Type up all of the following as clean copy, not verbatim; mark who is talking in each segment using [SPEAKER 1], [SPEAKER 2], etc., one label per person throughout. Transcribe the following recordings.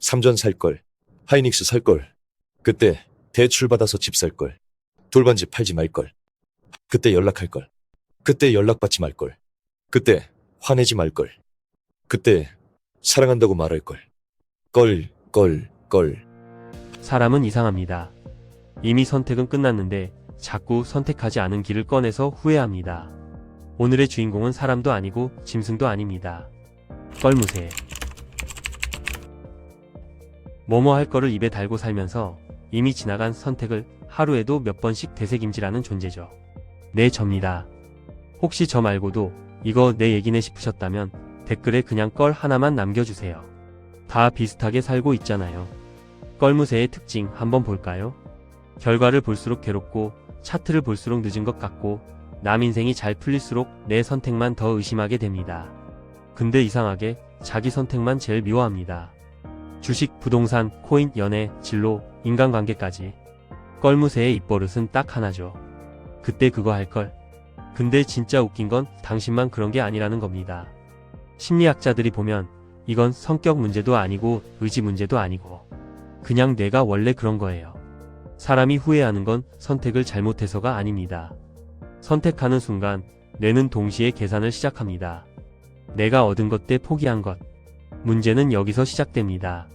[SPEAKER 1] 삼전 살걸, 하이닉스 살걸, 그때 대출 받아서 집 살걸, 돌반지 팔지 말걸, 그때 연락할걸, 그때 연락받지 말걸, 그때 화내지 말걸, 그때 사랑한다고 말할걸, 걸.
[SPEAKER 2] 사람은 이상합니다. 이미 선택은 끝났는데 자꾸 선택하지 않은 길을 꺼내서 후회합니다. 오늘의 주인공은 사람도 아니고 짐승도 아닙니다. 껄무새. 뭐뭐 할 거를 입에 달고 살면서 이미 지나간 선택을 하루에도 몇 번씩 되새김질하는 존재죠. 네, 접니다. 혹시 저 말고도 이거 내 얘기네 싶으셨다면 댓글에 그냥 껄 하나만 남겨주세요. 다 비슷하게 살고 있잖아요. 껄무새의 특징 한번 볼까요? 결과를 볼수록 괴롭고 차트를 볼수록 늦은 것 같고 남 인생이 잘 풀릴수록 내 선택만 더 의심하게 됩니다. 근데 이상하게 자기 선택만 제일 미워합니다. 주식, 부동산, 코인, 연애, 진로, 인간관계까지. 껄무새의 입버릇은 딱 하나죠. 그때 그거 할걸. 근데 진짜 웃긴 건 당신만 그런 게 아니라는 겁니다. 심리학자들이 보면 이건 성격 문제도 아니고 의지 문제도 아니고 그냥 내가 원래 그런 거예요. 사람이 후회하는 건 선택을 잘못해서가 아닙니다. 선택하는 순간 뇌는 동시에 계산을 시작합니다. 내가 얻은 것 대 포기한 것. 문제는 여기서 시작됩니다.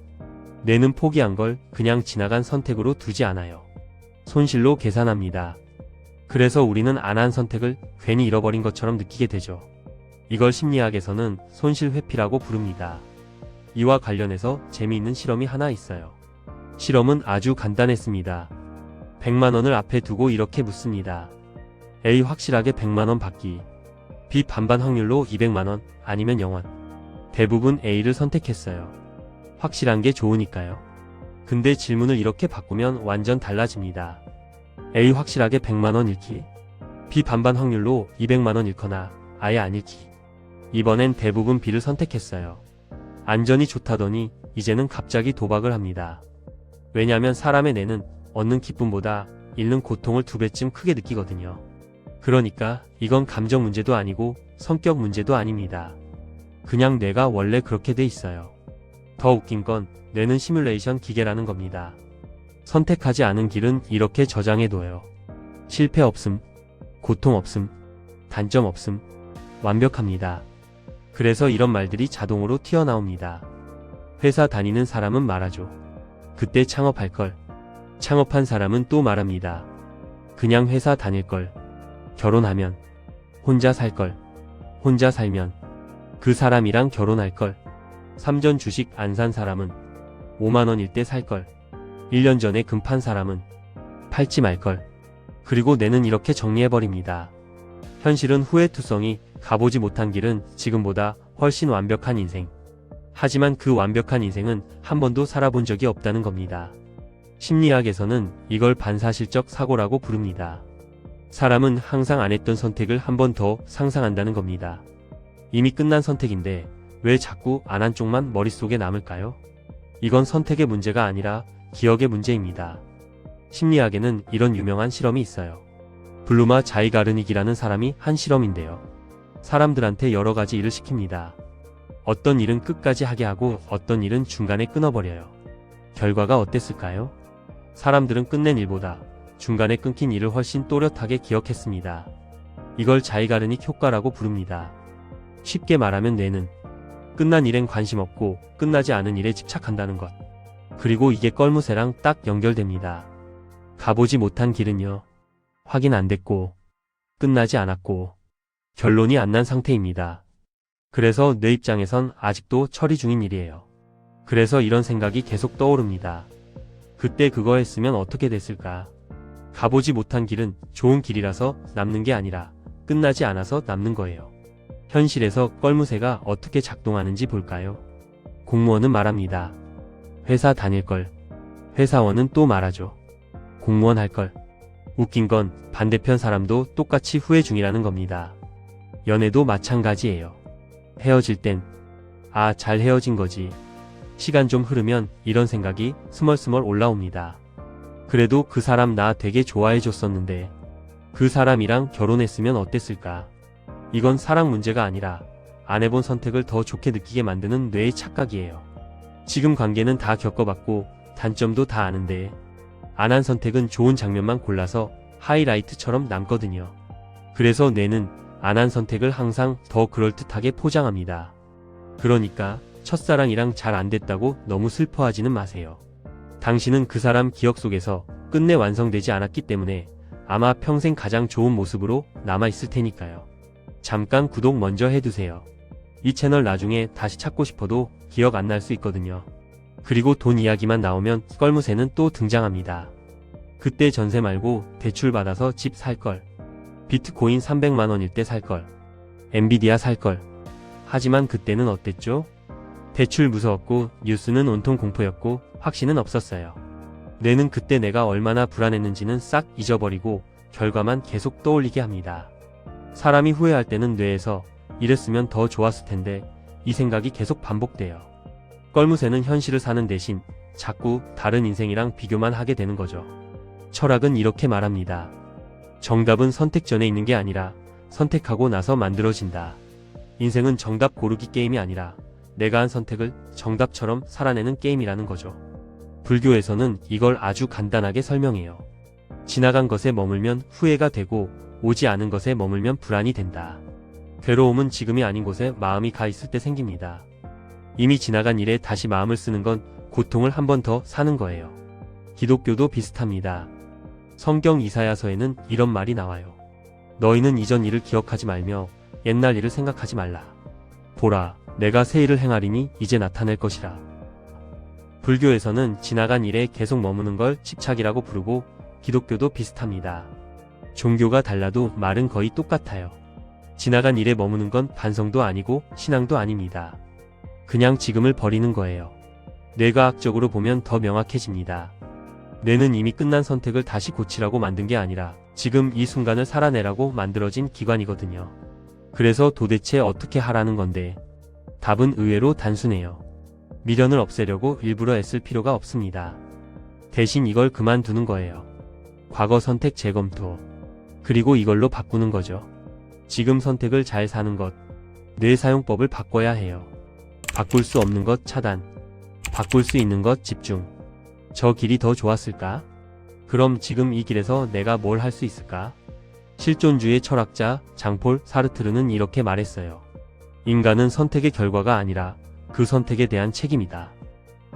[SPEAKER 2] 뇌는 포기한 걸 그냥 지나간 선택으로 두지 않아요. 손실로 계산합니다. 그래서 우리는 안 한 선택을 괜히 잃어버린 것처럼 느끼게 되죠. 이걸 심리학에서는 손실 회피라고 부릅니다. 이와 관련해서 재미있는 실험이 하나 있어요. 실험은 아주 간단했습니다. 100만 원을 앞에 두고 이렇게 묻습니다. A 확실하게 100만 원 받기. B 반반 확률로 200만 원 아니면 0원. 대부분 A를 선택했어요. 확실한 게 좋으니까요. 근데 질문을 이렇게 바꾸면 완전 달라집니다. A 확실하게 100만 원 잃기. B 반반 확률로 200만 원 잃거나 아예 안 잃기. 이번엔 대부분 B를 선택했어요. 안전이 좋다더니 이제는 갑자기 도박을 합니다. 왜냐면 사람의 뇌는 얻는 기쁨보다 잃는 고통을 2배쯤 크게 느끼거든요. 그러니까 이건 감정 문제도 아니고 성격 문제도 아닙니다. 그냥 뇌가 원래 그렇게 돼 있어요. 더 웃긴 건 뇌는 시뮬레이션 기계라는 겁니다. 선택하지 않은 길은 이렇게 저장해둬요. 실패 없음, 고통 없음, 단점 없음, 완벽합니다. 그래서 이런 말들이 자동으로 튀어나옵니다. 회사 다니는 사람은 말하죠. 그때 창업할걸. 창업한 사람은 또 말합니다. 그냥 회사 다닐걸. 결혼하면. 혼자 살걸. 혼자 살면. 그 사람이랑 결혼할걸. 삼전 주식 안 산 사람은 5만원일 때 살걸. 1년 전에 금판 사람은 팔지 말걸. 그리고 뇌는 이렇게 정리해버립니다. 현실은 후회투성이, 가보지 못한 길은 지금보다 훨씬 완벽한 인생. 하지만 그 완벽한 인생은 한 번도 살아본 적이 없다는 겁니다. 심리학에서는 이걸 반사실적 사고라고 부릅니다. 사람은 항상 안 했던 선택을 한 번 더 상상한다는 겁니다. 이미 끝난 선택인데 왜 자꾸 안 한 쪽만 머릿속에 남을까요? 이건 선택의 문제가 아니라 기억의 문제입니다. 심리학에는 이런 유명한 실험이 있어요. 블루마 자이가르닉이라는 사람이 한 실험인데요. 사람들한테 여러 가지 일을 시킵니다. 어떤 일은 끝까지 하게 하고 어떤 일은 중간에 끊어버려요. 결과가 어땠을까요? 사람들은 끝낸 일보다 중간에 끊긴 일을 훨씬 또렷하게 기억했습니다. 이걸 자이가르닉 효과라고 부릅니다. 쉽게 말하면 뇌는 끝난 일엔 관심 없고 끝나지 않은 일에 집착한다는 것. 그리고 이게 껄무새랑 딱 연결됩니다. 가보지 못한 길은요. 확인 안 됐고 끝나지 않았고 결론이 안 난 상태입니다. 그래서 뇌 입장에선 아직도 처리 중인 일이에요. 그래서 이런 생각이 계속 떠오릅니다. 그때 그거 했으면 어떻게 됐을까? 가보지 못한 길은 좋은 길이라서 남는 게 아니라 끝나지 않아서 남는 거예요. 현실에서 껄무새가 어떻게 작동하는지 볼까요? 공무원은 말합니다. 회사 다닐걸. 회사원은 또 말하죠. 공무원 할걸. 웃긴 건 반대편 사람도 똑같이 후회 중이라는 겁니다. 연애도 마찬가지예요. 헤어질 땐 아, 잘 헤어진 거지. 시간 좀 흐르면 이런 생각이 스멀스멀 올라옵니다. 그래도 그 사람 나 되게 좋아해 줬었는데 그 사람이랑 결혼했으면 어땠을까? 이건 사랑 문제가 아니라 안 해본 선택을 더 좋게 느끼게 만드는 뇌의 착각이에요. 지금 관계는 다 겪어봤고 단점도 다 아는데 안 한 선택은 좋은 장면만 골라서 하이라이트처럼 남거든요. 그래서 뇌는 안 한 선택을 항상 더 그럴듯하게 포장합니다. 그러니까 첫사랑이랑 잘 안 됐다고 너무 슬퍼하지는 마세요. 당신은 그 사람 기억 속에서 끝내 완성되지 않았기 때문에 아마 평생 가장 좋은 모습으로 남아있을 테니까요. 잠깐 구독 먼저 해두세요. 이 채널 나중에 다시 찾고 싶어도 기억 안 날 수 있거든요. 그리고 돈 이야기만 나오면 껄무새는 또 등장합니다. 그때 전세 말고 대출 받아서 집 살걸. 비트코인 300만원일 때 살걸. 엔비디아 살걸. 하지만 그때는 어땠죠? 대출 무서웠고 뉴스는 온통 공포였고 확신은 없었어요. 뇌는 그때 내가 얼마나 불안했는지는 싹 잊어버리고 결과만 계속 떠올리게 합니다. 사람이 후회할 때는 뇌에서 이랬으면 더 좋았을 텐데 이 생각이 계속 반복돼요. 껄무새는 현실을 사는 대신 자꾸 다른 인생이랑 비교만 하게 되는 거죠. 철학은 이렇게 말합니다. 정답은 선택 전에 있는 게 아니라 선택하고 나서 만들어진다. 인생은 정답 고르기 게임이 아니라 내가 한 선택을 정답처럼 살아내는 게임이라는 거죠. 불교에서는 이걸 아주 간단하게 설명해요. 지나간 것에 머물면 후회가 되고 오지 않은 것에 머물면 불안이 된다. 괴로움은 지금이 아닌 곳에 마음이 가 있을 때 생깁니다. 이미 지나간 일에 다시 마음을 쓰는 건 고통을 한 번 더 사는 거예요. 기독교도 비슷합니다. 성경 이사야서에는 이런 말이 나와요. 너희는 이전 일을 기억하지 말며 옛날 일을 생각하지 말라. 보라, 내가 새 일을 행하리니 이제 나타낼 것이라. 불교에서는 지나간 일에 계속 머무는 걸 집착이라고 부르고 기독교도 비슷합니다. 종교가 달라도 말은 거의 똑같아요. 지나간 일에 머무는 건 반성도 아니고 신앙도 아닙니다. 그냥 지금을 버리는 거예요. 뇌과학적으로 보면 더 명확해집니다. 뇌는 이미 끝난 선택을 다시 고치라고 만든 게 아니라 지금 이 순간을 살아내라고 만들어진 기관이거든요. 그래서 도대체 어떻게 하라는 건데? 답은 의외로 단순해요. 미련을 없애려고 일부러 애쓸 필요가 없습니다. 대신 이걸 그만두는 거예요. 과거 선택 재검토. 그리고 이걸로 바꾸는 거죠. 지금 선택을 잘 사는 것. 뇌 사용법을 바꿔야 해요. 바꿀 수 없는 것 차단. 바꿀 수 있는 것 집중. 저 길이 더 좋았을까? 그럼 지금 이 길에서 내가 뭘 할 수 있을까? 실존주의 철학자 장폴 사르트르는 이렇게 말했어요. 인간은 선택의 결과가 아니라 그 선택에 대한 책임이다.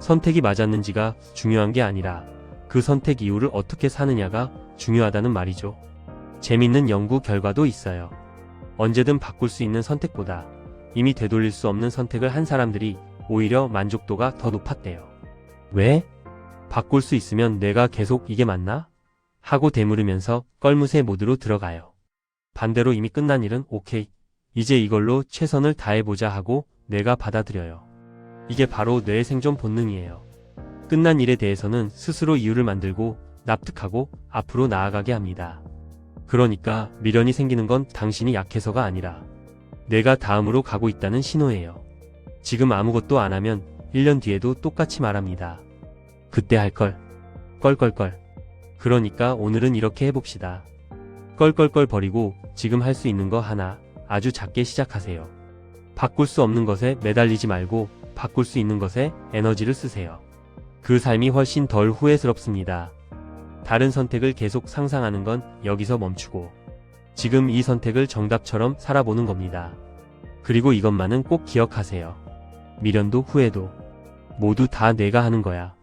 [SPEAKER 2] 선택이 맞았는지가 중요한 게 아니라 그 선택 이후를 어떻게 사느냐가 중요하다는 말이죠. 재밌는 연구 결과도 있어요. 언제든 바꿀 수 있는 선택보다 이미 되돌릴 수 없는 선택을 한 사람들이 오히려 만족도가 더 높았대요. 왜? 바꿀 수 있으면 내가 계속 이게 맞나? 하고 되물으면서 껄무새 모드로 들어가요. 반대로 이미 끝난 일은 오케이. 이제 이걸로 최선을 다해보자 하고 뇌가 받아들여요. 이게 바로 뇌의 생존 본능이에요. 끝난 일에 대해서는 스스로 이유를 만들고 납득하고 앞으로 나아가게 합니다. 그러니까 미련이 생기는 건 당신이 약해서가 아니라 내가 다음으로 가고 있다는 신호예요. 지금 아무것도 안 하면 1년 뒤에도 똑같이 말합니다. 그때 할 걸. 껄껄껄. 그러니까 오늘은 이렇게 해봅시다. 껄껄껄 버리고 지금 할 수 있는 거 하나 아주 작게 시작하세요. 바꿀 수 없는 것에 매달리지 말고 바꿀 수 있는 것에 에너지를 쓰세요. 그 삶이 훨씬 덜 후회스럽습니다. 다른 선택을 계속 상상하는 건 여기서 멈추고 지금 이 선택을 정답처럼 살아보는 겁니다. 그리고 이것만은 꼭 기억하세요. 미련도 후회도 모두 다 내가 하는 거야.